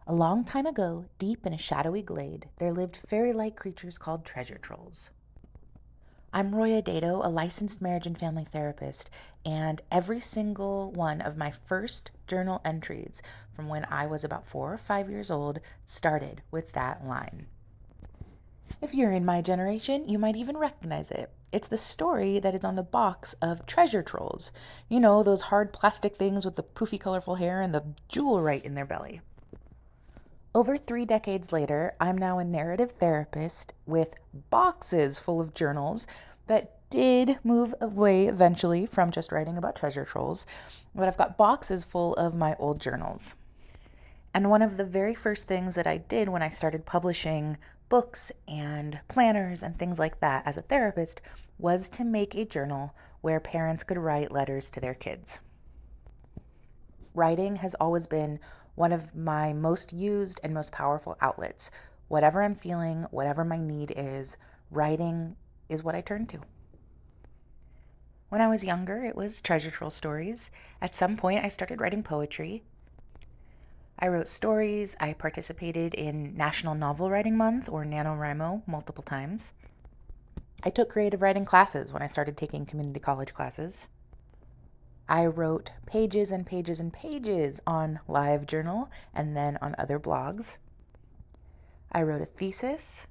A long time ago, deep in a shadowy glade, there lived fairy-like creatures called treasure trolls. I'm Roya Dato, a licensed marriage and family therapist, and every single one of my first journal entries from when I was about 4 or 5 years old started with that line. If you're in my generation, you might even recognize it. It's the story that is on the box of treasure trolls. You know, those hard plastic things with the poofy, colorful hair and the jewel right in their belly. Over 3 decades later, I'm now a narrative therapist with boxes full of journals that did move away eventually from just writing about treasure trolls, but I've got boxes full of my old journals. And one of the very first things that I did when I started publishing books and planners and things like that as a therapist was to make a journal where parents could write letters to their kids. Writing has always been one of my most used and most powerful outlets. Whatever I'm feeling, whatever my need is, writing is what I turn to. When I was younger, it was treasure troll stories. At some point, I started writing poetry. I wrote stories. I participated in National Novel Writing Month, or NaNoWriMo, multiple times. I took creative writing classes when I started taking community college classes. I wrote pages and pages and pages on LiveJournal and then on other blogs. I wrote a thesis,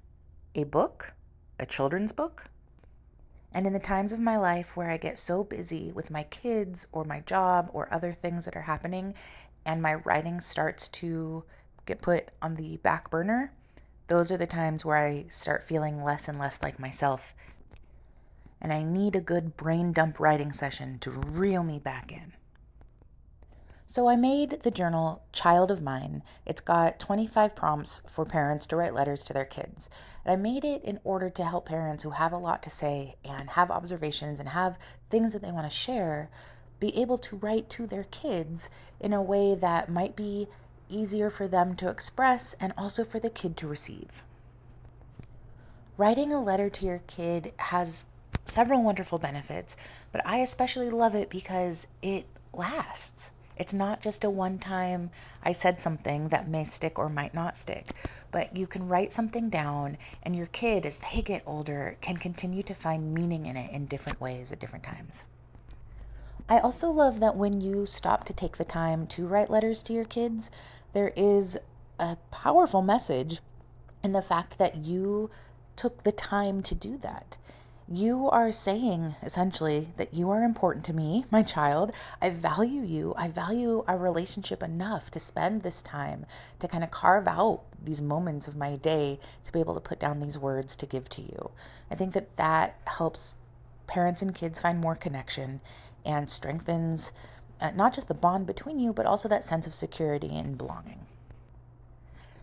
a book, a children's book. And in the times of my life where I get so busy with my kids or my job or other things that are happening and my writing starts to get put on the back burner, those are the times where I start feeling less and less like myself. And I need a good brain dump writing session to reel me back in. So I made the journal Child of Mine. It's got 25 prompts for parents to write letters to their kids. And I made it in order to help parents who have a lot to say and have observations and have things that they want to share be able to write to their kids in a way that might be easier for them to express and also for the kid to receive. Writing a letter to your kid has several wonderful benefits, but I especially love it because it lasts. It's not just a one time I said something that may stick or might not stick, but you can write something down, and your kid, as they get older, can continue to find meaning in it in different ways at different times. I also love that when you stop to take the time to write letters to your kids, there is a powerful message in the fact that you took the time to do that. You are saying essentially that you are important to me, my child. I value you. I value our relationship enough to spend this time to kind of carve out these moments of my day to be able to put down these words to give to you. I think that that helps parents and kids find more connection and strengthens not just the bond between you, but also that sense of security and belonging.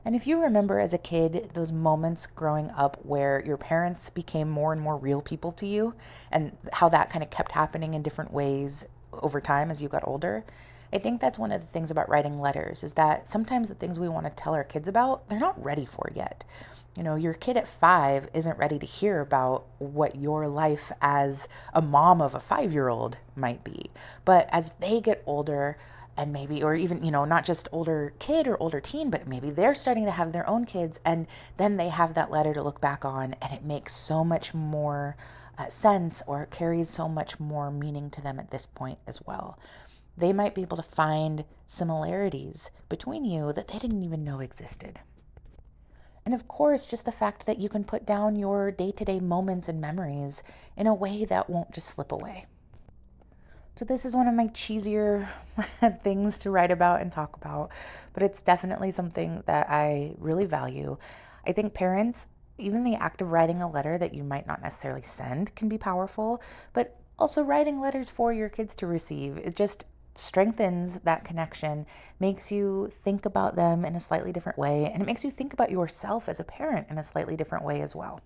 And if you remember as a kid those moments growing up where your parents became more and more real people to you, and how that kind of kept happening in different ways over time as you got older, I think that's one of the things about writing letters is that sometimes the things we want to tell our kids about, they're not ready for yet. You know, your kid at 5 isn't ready to hear about what your life as a mom of a 5-year-old might be. But as they get older, and maybe, or even, not just older kid or older teen, but maybe they're starting to have their own kids, and then they have that letter to look back on, and it makes so much more sense, or it carries so much more meaning to them at this point as well. They might be able to find similarities between you that they didn't even know existed. And of course, just the fact that you can put down your day to day moments and memories in a way that won't just slip away. So, this is one of my cheesier things to write about and talk about, but it's definitely something that I really value. I think parents, even the act of writing a letter that you might not necessarily send, can be powerful, but also writing letters for your kids to receive, it just strengthens that connection, makes you think about them in a slightly different way, and it makes you think about yourself as a parent in a slightly different way as well.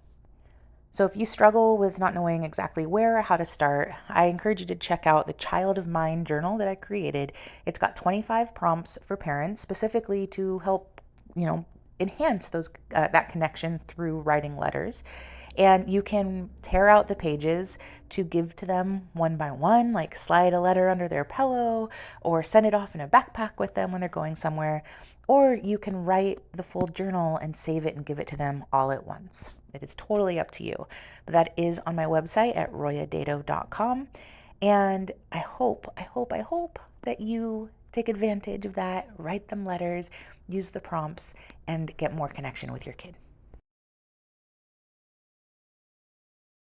So if you struggle with not knowing exactly where or how to start, I encourage you to check out the Child of Mine journal that I created. It's got 25 prompts for parents specifically to help, you know, enhance that connection through writing letters. And you can tear out the pages to give to them one by one, like slide a letter under their pillow or send it off in a backpack with them when they're going somewhere. Or you can write the full journal and save it and give it to them all at once. It is totally up to you. But that is on my website at royadado.com. And I hope that you take advantage of that, write them letters, use the prompts, and get more connection with your kid.